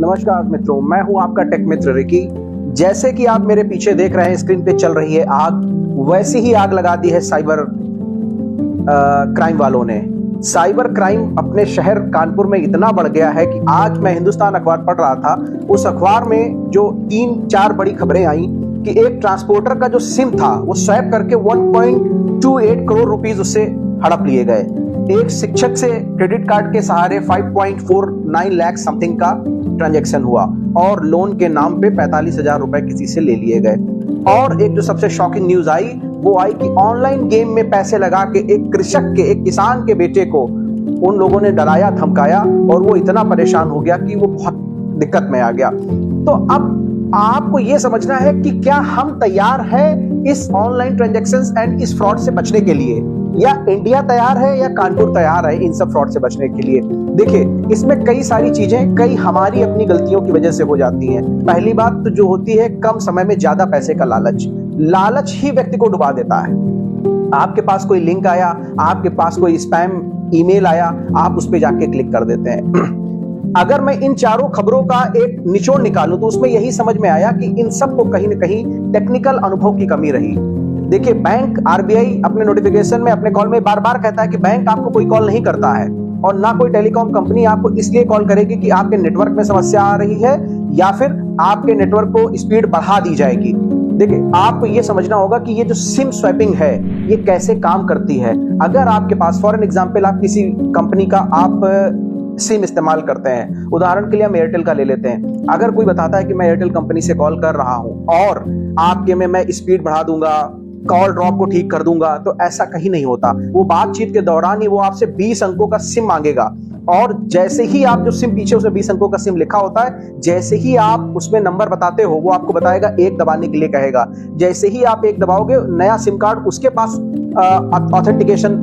नमस्कार मित्रों, मैं हूं आपका टेक मित्र रिकी। जैसे कि आप मेरे पीछे देख रहे हैं, स्क्रीन पे चल रही है आग, वैसी ही आग लगा दी है साइबर क्राइम वालों ने। साइबर क्राइम अपने शहर कानपुर में इतना बढ़ गया है कि आज मैं हिंदुस्तान अखबार पढ़ रहा था। उस अखबार में जो 3-4 बड़ी खबरें आई कि एक ट्रांसपोर्टर का जो सिम था वो स्वैप करके 1.28 करोड़ रुपीस उससे हड़प लिए गए। एक शिक्षक से क्रेडिट कार्ड के सहारे 5.49 लाख समथिंग का ट्रांजैक्शन हुआ और लोन के नाम पे 45,000 रुपए किसी से ले लिए गए। और एक जो सबसे शॉकिंग न्यूज आई वो आई कि ऑनलाइन गेम में पैसे लगा के एक कृषक के, एक किसान के बेटे को उन लोगों ने डराया धमकाया और वो इतना परेशान हो गया कि वो बहुत दिक्कत में आ गया। तो अब आपको ये समझना है कि क्या हम तैयार हैं इस ऑनलाइन ट्रांजैक्शंस एंड इस फ्रॉड से बचने के लिए, या इंडिया तैयार है या कानपुर तैयार है इन सब फ्रॉड से बचने के लिए। देखिए, इसमें कई सारी चीजें कई हमारी अपनी गलतियों की वजह से हो जाती हैं। पहली बात तो जो होती है कम समय में ज्यादा पैसे का लालच ही व्यक्ति को डुबा देता है। आपके पास कोई लिंक आया, आपके पास कोई स्पैम ईमेल आया, आप उस पर जाके क्लिक कर देते हैं। अगर मैं इन चारों खबरों का एक निचोड़ निकालूं तो उसमें यही समझ में आया कि इन सब को कहीं ना कहीं टेक्निकल अनुभव की कमी रही। देखिए, बैंक आरबीआई अपने नोटिफिकेशन में, अपने कॉल में बार बार कहता है कि बैंक आपको कोई कॉल नहीं करता है और ना कोई टेलीकॉम कंपनी आपको इसलिए कॉल करेगी कि आपके नेटवर्क में समस्या आ रही है या फिर आपके नेटवर्क को स्पीड बढ़ा दी जाएगी। देखिए, आपको यह समझना होगा कि ये जो सिम स्वैपिंग है ये कैसे काम करती है। अगर आपके पास फॉर एन एग्जांपल आप किसी कंपनी का आप सिम इस्तेमाल करते हैं, उदाहरण के लिए हम एयरटेल का ले लेते हैं। अगर कोई बताता है कि मैं एयरटेल कंपनी से कॉल कर रहा हूं और आपके में मैं स्पीड बढ़ा दूंगा, कॉल ड्रॉप को ठीक कर दूंगा, तो ऐसा कहीं नहीं होता। वो बातचीत के दौरान ही वो आपसे 20 अंकों का सिम मांगेगा और जैसे ही आप जो सिम पीछे उसमें 20 अंकों का सिम लिखा होता है, जैसे ही आप उसमें नंबर बताते हो वो आपको बताएगा, एक दबाने के लिए कहेगा। जैसे ही आप एक दबाओगे नया सिम कार्ड उसके पास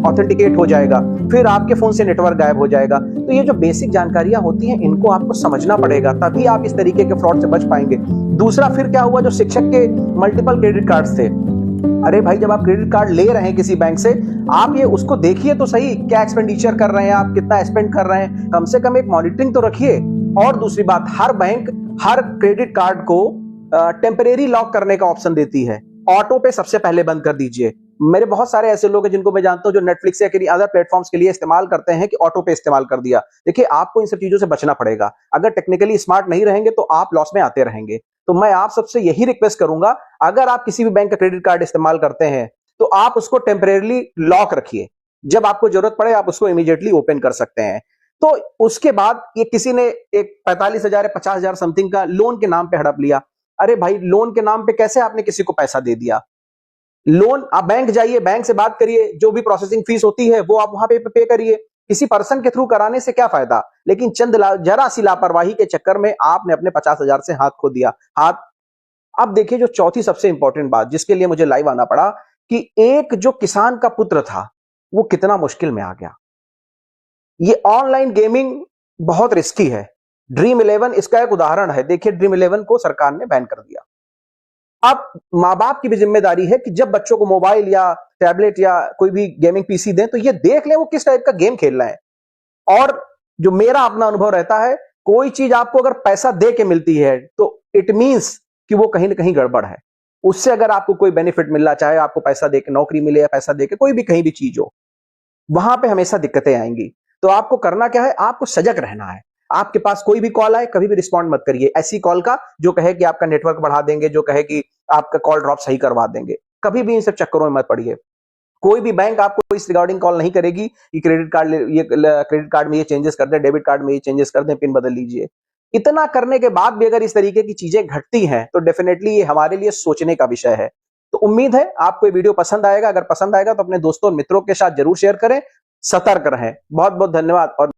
ऑथेंटिकेट हो जाएगा, फिर आपके फोन से नेटवर्क गायब हो जाएगा। तो ये जो बेसिक जानकारियां होती हैं इनको आपको समझना पड़ेगा, तभी आप इस तरीके के फ्रॉड से बच पाएंगे। दूसरा, फिर क्या हुआ, जो शिक्षक के मल्टीपल क्रेडिट कार्ड्स थे। अरे भाई, जब आप क्रेडिट कार्ड ले रहे हैं किसी बैंक से, आप ये उसको देखिए तो सही, क्या एक्सपेंडिचर कर रहे हैं आप, कितना स्पेंड कर रहे हैं, कम से कम एक मॉनिटरिंग तो रखिए। और दूसरी बात, हर बैंक हर क्रेडिट कार्ड को टेम्परेरी लॉक करने का ऑप्शन देती है। ऑटो पे सबसे पहले बंद कर दीजिए। मेरे बहुत सारे ऐसे लोग हैं जिनको मैं जानता हूं जो नेटफ्लिक्स या किसी अदर प्लेटफॉर्म्स के लिए इस्तेमाल करते हैं कि ऑटो पे इस्तेमाल कर दिया। देखिए, आपको इन सब चीजों से बचना पड़ेगा। अगर टेक्निकली स्मार्ट नहीं रहेंगे तो आप लॉस में आते रहेंगे। तो मैं आप सबसे यही रिक्वेस्ट करूंगा, अगर आप किसी भी बैंक का क्रेडिट कार्ड इस्तेमाल करते हैं तो आप उसको टेम्परेरी लॉक रखिए। जब आपको जरूरत पड़े आप उसको इमीडिएटली ओपन कर सकते हैं। तो उसके बाद ये किसी ने एक 45,000 या 50,000 समथिंग का लोन के नाम पे हड़प लिया। अरे भाई, लोन के नाम पे कैसे आपने किसी को पैसा दे दिया? लोन, आप बैंक जाइए, बैंक से बात करिए, जो भी प्रोसेसिंग फीस होती है वो आप वहां पे करिए। किसी पर्सन के थ्रू कराने से क्या फायदा? लेकिन जरा सी लापरवाही के चक्कर में आपने अपने 50,000 से हाथ खो दिया। अब देखिए, जो चौथी सबसे इंपॉर्टेंट बात जिसके लिए मुझे लाइव आना पड़ा, कि एक जो किसान का पुत्र था वो कितना मुश्किल में आ गया। ये ऑनलाइन गेमिंग बहुत रिस्की है। ड्रीम 11 इसका एक उदाहरण है। देखिए, ड्रीम 11 को सरकार ने बैन कर दिया। अब माँ बाप की भी जिम्मेदारी है कि जब बच्चों को मोबाइल या टैबलेट या कोई भी गेमिंग पीसी दें तो ये देख लें वो किस टाइप का गेम खेल रहे हैं। और जो मेरा अपना अनुभव रहता है, कोई चीज आपको अगर पैसा दे के मिलती है तो इट मींस कि वो कहीं ना कहीं गड़बड़ है। उससे अगर आपको कोई बेनिफिट मिलना, चाहे आपको पैसा देके नौकरी मिले या पैसा देके कोई भी कहीं भी चीज हो, वहां पे हमेशा दिक्कतें आएंगी। तो आपको करना क्या है, आपको सजग रहना है। आपके पास कोई भी कॉल आए कभी भी रिस्पॉन्ड मत करिए ऐसी कॉल का जो कहे कि आपका नेटवर्क बढ़ा देंगे, जो कहे कि आपका कॉल ड्रॉप सही करवा देंगे। कभी भी इन सब चक्करों में मत पड़िए। कोई भी बैंक आपको इस रिगार्डिंग कॉल नहीं करेगी कि क्रेडिट कार्ड में ये चेंजेस कर दें, डेबिट कार्ड में ये चेंजेस कर दें, पिन बदल लीजिए। इतना करने के बाद भी अगर इस तरीके की चीजें घटती हैं तो डेफिनेटली ये हमारे लिए सोचने का विषय है। तो उम्मीद है आपको ये वीडियो पसंद आएगा। अगर पसंद आएगा तो अपने दोस्तों और मित्रों के साथ जरूर शेयर करें। सतर्क रहें। बहुत बहुत धन्यवाद। और